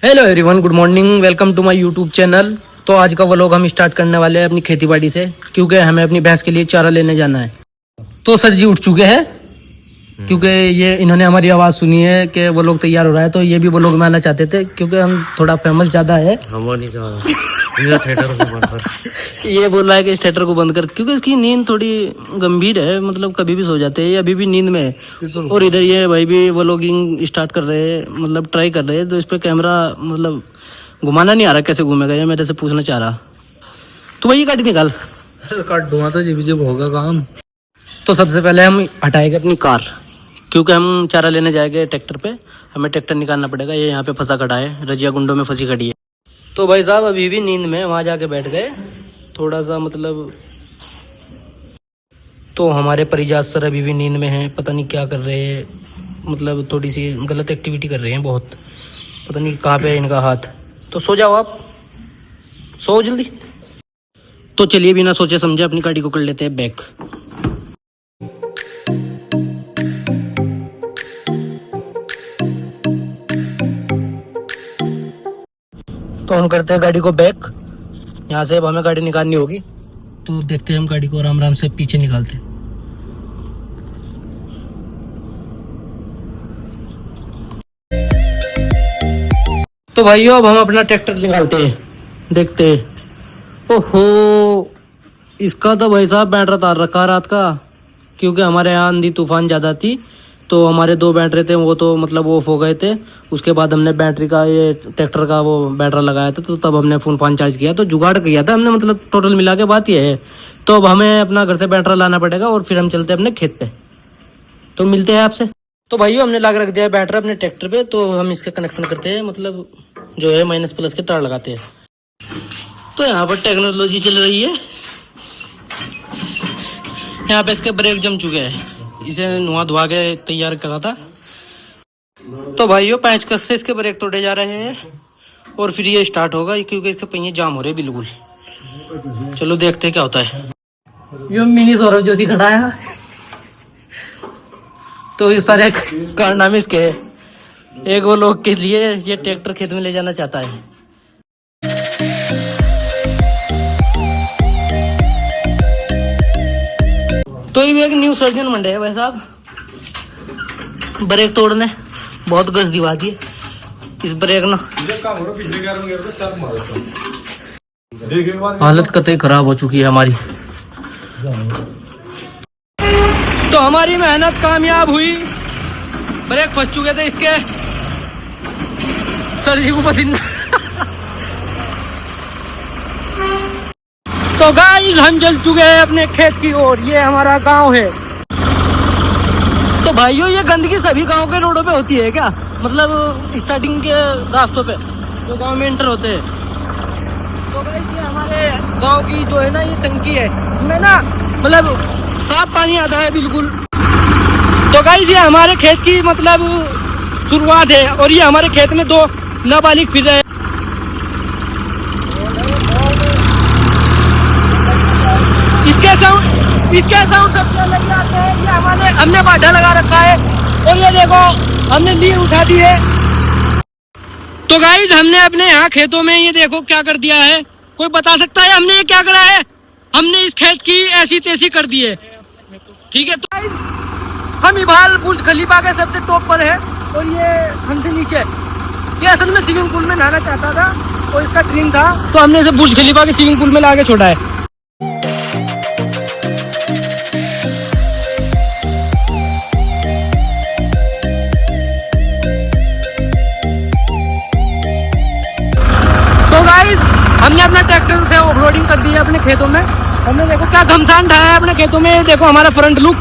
Hello everyone, good morning, welcome to my YouTube channel. तो आज का व्लॉग हम स्टार्ट करने वाले हैं अपनी खेती बाड़ी से, क्योंकि हमें अपनी भैंस के लिए चारा लेने जाना है। तो सर जी उठ चुके हैं, क्योंकि ये इन्होंने हमारी आवाज़ सुनी है कि वो लोग तैयार हो रहा है, तो ये भी वो लोग में आना चाहते थे, क्योंकि हम थोड़ा फेमस ज़्यादा है। हम नहीं चाह रहा थिएटर को बंद कर। ये बोल रहा है कि इस थिएटर को बंद कर, क्योंकि इसकी नींद थोड़ी गंभीर है, मतलब कभी भी सो जाते हैं, ये अभी भी नींद में है। और इधर ये भाई भी व्लॉगिंग स्टार्ट कर रहे हैं, मतलब ट्राई कर रहे हैं, तो इस पर कैमरा मतलब घुमाना नहीं आ रहा, कैसे घूमेगा ये मेरे से पूछना चाह रहा। तो भाई ये काट निकाल, काट दूंगा तो जीव होगा काम। तो सबसे पहले हम हटाएंगे अपनी कार, क्योंकि हम चारा लेने जाएंगे ट्रैक्टर पे, हमें ट्रैक्टर निकालना पड़ेगा। ये यहाँ पे फंसा खड़ा है, रजिया गुंडों में फंसी खड़ी है। तो भाई साहब अभी भी नींद में वहाँ जाके बैठ गए, थोड़ा सा मतलब। तो हमारे परिजात सर अभी भी नींद में हैं, पता नहीं क्या कर रहे हैं, मतलब थोड़ी सी गलत एक्टिविटी कर रहे हैं बहुत, पता नहीं कहाँ पे है इनका हाथ। तो सो जाओ, आप सो जल्दी। तो चलिए बिना सोचे समझे अपनी गाड़ी को कर लेते हैं बैक। तो हम करते हैं गाड़ी को बैक, यहाँ से अब हमें गाड़ी निकालनी होगी। तो देखते हैं हम गाड़ी को आराम आराम से पीछे निकालते हैं। तो भाइयों अब हम अपना ट्रैक्टर निकालते हैं, देखते हैं। ओहो, इसका तो भाई साहब बैटरा तार रखा रात का, क्योंकि हमारे यहाँ आंधी तूफान ज़्यादा थी, तो हमारे 2 बैटरी थे वो तो मतलब ऑफ हो गए थे। उसके बाद हमने बैटरी का ये ट्रैक्टर का वो बैटरा लगाया था, तो तब हमने फोन चार्ज किया, तो जुगाड़ किया था हमने, मतलब टोटल मिला के बात ये है। तो अब हमें अपना घर से बैटरा लाना पड़ेगा और फिर हम चलते हैं अपने खेत पे। तो मिलते हैं आपसे। तो भाइयों हमने ला रख दिया है बैटरा अपने ट्रैक्टर पे, तो हम इसके कनेक्शन करते हैं, मतलब जो है माइनस प्लस के तार लगाते हैं। तो यहाँ पर टेक्नोलॉजी चल रही है। यहाँ पे इसके ब्रेक जम चुके हैं, इसे नुआ धुआ के तैयार करा था। तो भाइयों पेंचकस से इसके ब्रेक तोड़े जा रहे हैं और फिर ये स्टार्ट होगा, क्योंकि इसके पहिए जाम हो रहे हैं बिल्कुल। चलो देखते हैं क्या होता है। ये मिनी सौरभ जोशी खड़ा है। तो ये सारे कारनामे इसके हैं। एक वो लोग के लिए ये ट्रैक्टर खेत में ले जाना चाहता है। तो ये एक न्यू सर्जन मंडे है भाई साहब, ब्रेक तोड़ने बहुत गज दिवा दी इस ब्रेक ना। हालत कतई खराब हो चुकी है हमारी। तो हमारी मेहनत कामयाब हुई, ब्रेक फंस चुके थे इसके, सर जी को पसीना। तो गाइस हम चल चुके हैं अपने खेत की ओर, ये हमारा गांव है। तो भाइयों ये गंदगी सभी गांव के रोडों पे होती है क्या, मतलब स्टार्टिंग के रास्तों पे तो गांव में एंटर होते हैं। तो गाइस ये हमारे गांव की जो है ना ये टंकी है, इसमें ना मतलब साफ पानी आता है बिल्कुल। तो गाइस ये हमारे खेत की मतलब शुरुआत है, और ये हमारे खेत में 2 नाबालिग फिर रहे हैं। इसके साउंड सबसे अलग आते हैं। ये हमने बाढ़ा लगा रखा है, और ये देखो हमने नींव उठा दी है। तो गाइस हमने अपने यहाँ खेतों में ये देखो क्या कर दिया है, कोई बता सकता है हमने ये क्या करा है? हमने इस खेत की ऐसी तैसी कर दी है, ठीक है। तो हम इबाल बुर्ज खलीफा के सबसे टॉप पर है, और ये हमसे नीचे। ये असल में स्विमिंग पूल में नहाना चाहता था, और इसका ड्रीम था, तो हमने इसे बुर्ज खलीफा के स्विमिंग पूल में ला के छोड़ा है। तो गाइस हमने अपना ट्रैक्टर से ऑफरोडिंग कर दी है अपने खेतों में। हमने देखो क्या घमसान ढाया है अपने खेतों में, देखो हमारा फ्रंट लुक,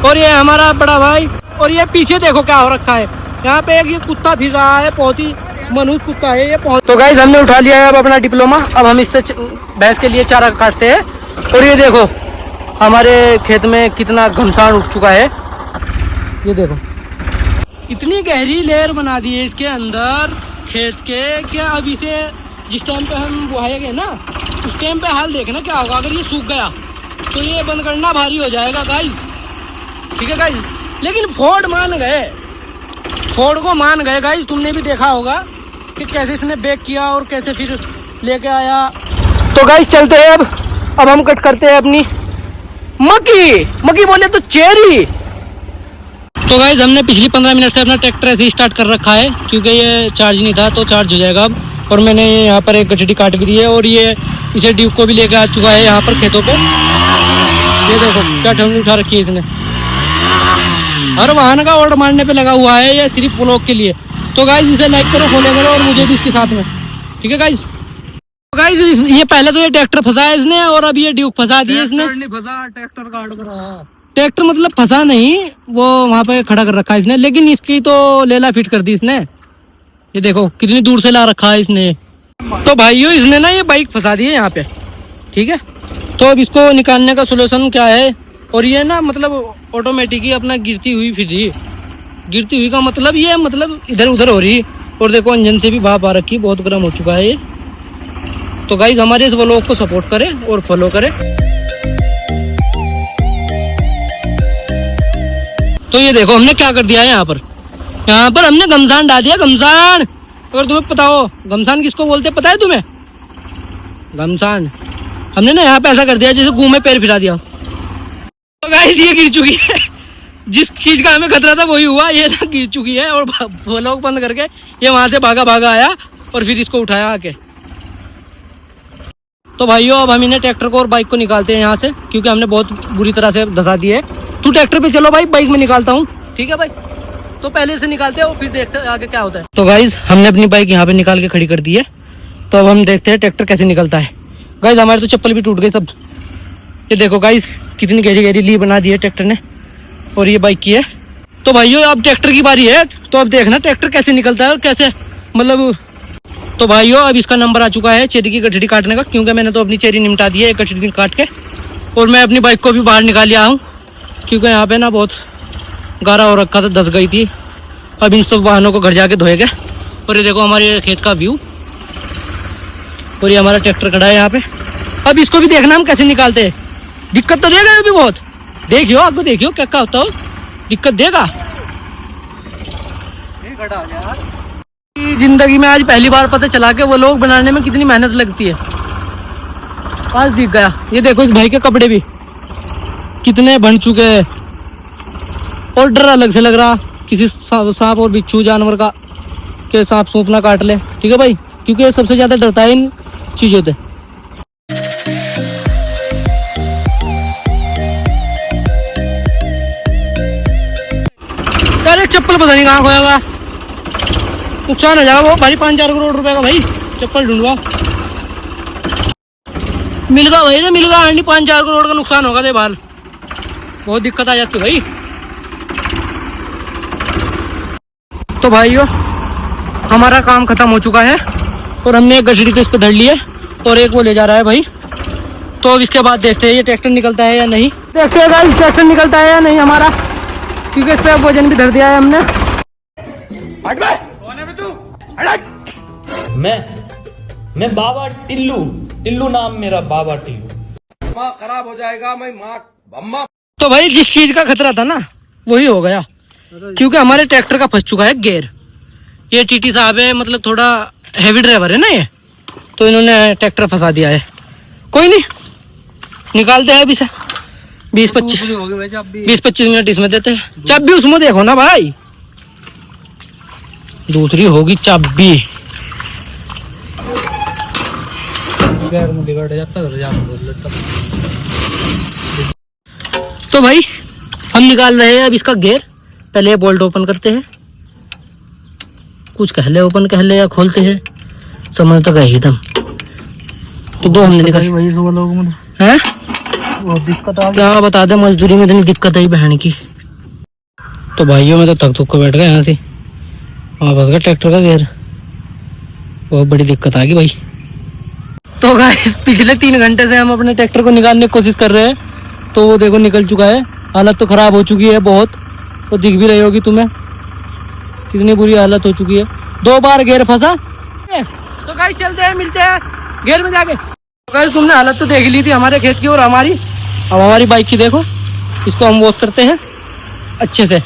और ये हमारा बड़ा भाई, और ये पीछे देखो क्या हो रखा है। यहाँ पे एक ये कुत्ता फिर रहा है, बहुत ही मनहूस कुत्ता है ये बहुत। तो गाइस हमने उठा लिया है अब अपना डिप्लोमा, अब हम इससे भैंस के लिए चारा काटते हैं। और ये देखो हमारे खेत में कितना घमसान उठ चुका है, ये देखो इतनी गहरी लेयर बना दी है इसके अंदर खेत के। क्या अब इसे जिस टाइम पे हम बुआएंगे ना, उस टाइम पे हाल देखना क्या होगा। अगर ये सूख गया तो ये बंद करना भारी हो जाएगा गाइस, ठीक है गाइस। लेकिन फोर्ड मान गए, फोर्ड को मान गए गाइस, तुमने भी देखा होगा कि कैसे इसने बैक किया और कैसे फिर लेके आया। तो गाइस चलते हैं अब हम कट करते हैं अपनी मक्की बोले तो चेरी। तो गाइस हमने पिछली 15 मिनट से अपना ट्रैक्टर ऐसे ही स्टार्ट कर रखा है क्योंकि ये चार्ज नहीं था, तो चार्ज हो जाएगा अब। और मैंने यहाँ पर एक गठड़ी काट भी दी है और ये इसे ड्यूक को भी लेके आ चुका है यहाँ पर खेतों पे। ये देखो क्या ठंडी उठा रखी है इसने, हर वाहन का ऑर्डर मारने पे लगा हुआ है ये सिर्फ व्लॉग के लिए। तो गाइस इसे लाइक करो, फॉलो करो और मुझे भी इसके साथ में, ठीक है गाइस। तो गाइस ये पहले तो ये ट्रैक्टर फंसा है इसने और अब ये ड्यूक फंसा दिया इसने। ट्रैक्टर काट कर रहा, ट्रैक्टर मतलब फंसा नहीं, वो वहाँ पे खड़ा कर रखा है इसने, लेकिन इसकी तो लेला फिट कर दी इसने। ये देखो कितनी दूर से ला रखा है इसने। तो भाइयों इसने ना ये बाइक फंसा दी है यहाँ पे, ठीक है। तो अब इसको निकालने का सोल्यूशन क्या है, और ये ना मतलब ऑटोमेटिक ही अपना गिरती हुई फिर रही है। गिरती हुई का मतलब ये मतलब इधर उधर हो रही है। और देखो इंजन से भी भाप आ रखी, बहुत गर्म हो चुका है ये। तो गाइस हमारे इस व्लॉग को सपोर्ट करें और फॉलो करें। तो ये देखो हमने क्या कर दिया है यहाँ पर हमने घमसान डाल दिया। घमसान, अगर तुम्हें पता हो घमसान किसको बोलते पता है तुम्हें? घमसान हमने ना यहाँ पे ऐसा कर दिया जैसे गुह में पैर फिरा दिया। तो गाइस ये गिर चुकी है, जिस चीज का हमें खतरा था वही हुआ, ये ना गिर चुकी है। और व्लॉग बंद करके ये वहां से भागा आया और फिर इसको उठाया आके। तो भाइयों अब हम इन्हें ट्रैक्टर को और बाइक को निकालते हैं यहाँ से, क्योंकि हमने बहुत बुरी तरह से धंसा दी है। तू ट्रैक्टर पे चलो भाई, बाइक में निकालता हूँ, ठीक है भाई। तो पहले से निकालते हैं और फिर देखते हैं आगे क्या होता है। तो गाइज हमने अपनी बाइक यहाँ पे निकाल के खड़ी कर दी है। तो अब हम देखते हैं ट्रैक्टर कैसे निकलता है। गाइज हमारे तो चप्पल भी टूट गई सब। ये देखो गाइज कितनी गहरी ली बना दी है ट्रैक्टर ने, और ये बाइक की है। तो भाइयों अब ट्रैक्टर की बारी है, तो अब देखना ट्रैक्टर कैसे निकलता है और कैसे मतलब। तो भाइयों अब इसका नंबर आ चुका है चेरी की गठड़ी काटने का, क्योंकि मैंने तो अपनी चेरी निपटा दी है एक गठड़ी काट के। और मैं अपनी बाइक को भी बाहर निकाल लिया हूँ, क्योंकि यहाँ पे ना बहुत गारा हो रखा था, धस गई थी। अब इन सब वाहनों को घर जाके धोएगा। और ये देखो हमारे खेत का व्यू, और ये हमारा ट्रैक्टर खड़ा है यहाँ पे। अब इसको भी देखना हम कैसे निकालते हैं। दिक्कत तो देगा अभी बहुत, देखियो आपको, देखियो क्या क्या होता हो, दिक्कत देगा। जिंदगी में आज पहली बार पता चला कि वो लोग बनाने में कितनी मेहनत लगती है। आज दिख गया। ये देखो इस भाई के कपड़े भी कितने बन चुके हैं, और डर अलग से लग रहा किसी सांप और बिच्छू जानवर का, के सांप सूप ना काट ले, ठीक है भाई, क्योंकि ये सबसे ज्यादा डरता है इन चीजों से। यार चप्पल पता नहीं कहाँ खोएगा, नुकसान हो जाएगा वो भाई। 5-4 करोड़ रुपए का भाई चप्पल ढूंढवा, मिल गया भाई ना, मिल गया। 5-4 करोड़ का नुकसान होगा दे बाल, बहुत दिक्कत आ जाती है भाई। तो भाइयों हमारा काम खत्म हो चुका है, और हमने एक गठड़ी तो इस पर धर ली है और एक वो ले जा रहा है भाई। तो अब इसके बाद देखते हैं ये ट्रैक्टर निकलता है या नहीं। देखते हैं भाई ट्रैक्टर निकलता है या नहीं हमारा, क्योंकि इस पर वजन भी धर दिया है हमने। मैं बाबा टिल्लू नाम मेरा, बाबा टिल्लू। माँ खराब हो जाएगा, मैं माँ अम्मा। तो भाई जिस चीज का खतरा था ना वही हो गया, क्योंकि हमारे ट्रैक्टर का फंस चुका है गेयर। ये टीटी साहब है, मतलब थोड़ा हैवी ड्राइवर है ना ये, तो इन्होंने ट्रैक्टर फंसा दिया है। कोई नहीं, निकालते हैं अभी से 20-25 मिनट इसमें देते हैं। चाबी उसमें देखो ना भाई, दूसरी होगी चाबी। तो भाई हम निकाल रहे हैं अब इसका गेयर। पहले बोल्ट ओपन करते हैं, कुछ कहले ओपन कहले या खोलते हैं, समझ तो गए दम। तो दो हमने निकाल हैं, दिक्कत आ क्या बता दे, मजदूरी में इतनी दिक्कत आई बहन की। तो भाइयों में तो थक थक को बैठ गए यहाँ से, वापस गया ट्रैक्टर का गेयर, बहुत बड़ी दिक्कत आ गई भाई। तो गाइस पिछले 3 घंटे से हम अपने ट्रैक्टर को निकालने की कोशिश कर रहे हैं, तो वो देखो निकल चुका है। हालत तो खराब हो चुकी है बहुत, तो दिख भी रही होगी तुम्हें कितनी बुरी हालत हो चुकी है। 2 बार गेयर फंसा। तो गाइस चलते हैं, मिलते हैं गेयर में जाके। तो गाइस तुमने हालत तो देख ली थी हमारे खेत की और हमारी, अब हमारी बाइक की देखो। इसको हम वॉश करते हैं अच्छे से।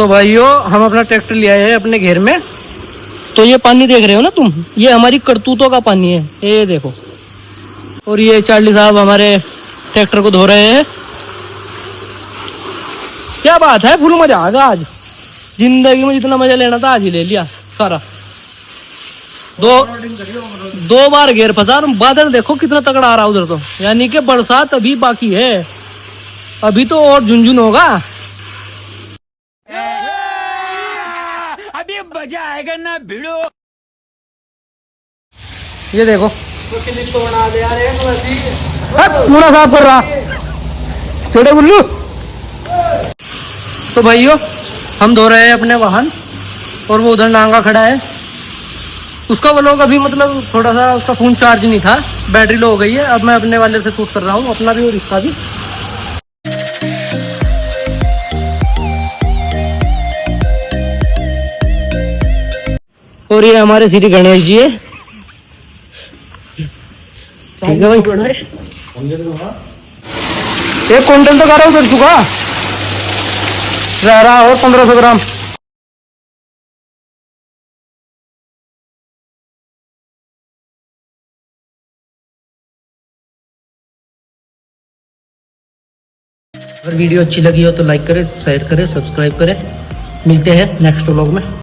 तो भाइयों हम अपना ट्रैक्टर ले आए हैं अपने घेर में। तो ये पानी देख रहे हो ना तुम, ये हमारी करतूतों का पानी है, ये देखो। और ये चार्ली साहब हमारे ट्रैक्टर को धो रहे हैं। क्या बात है, फुल मजा आ गया आज। जिंदगी में जितना मजा लेना था आज ही ले लिया सारा। दो बार घेर फंसा। बादल देखो कितना तगड़ा आ रहा उधर, तो यानी कि बरसात अभी बाकी है, अभी तो और झुनझुन होगा। अभी मजा आएगा ना भिड़ो। ये देखो पूरा साफ कर रहा छोटे गुल्लू। तो भाइयों हम धो रहे हैं अपने वाहन, और वो उधर नांगा खड़ा है। उसका वो लोग अभी मतलब थोड़ा सा उसका फोन चार्ज नहीं था, बैटरी लो हो गई है। अब मैं अपने वाले से शूट कर रहा हूँ, अपना भी और इसका भी। और ये हमारे श्री गणेश जी है। ठीक है भाई, एक क्विंटल तो गारा उधर चुका रह रहा हो 1500 ग्राम। अगर वीडियो अच्छी लगी हो तो लाइक करें, शेयर करें, सब्सक्राइब करें। मिलते हैं नेक्स्ट व्लॉग में।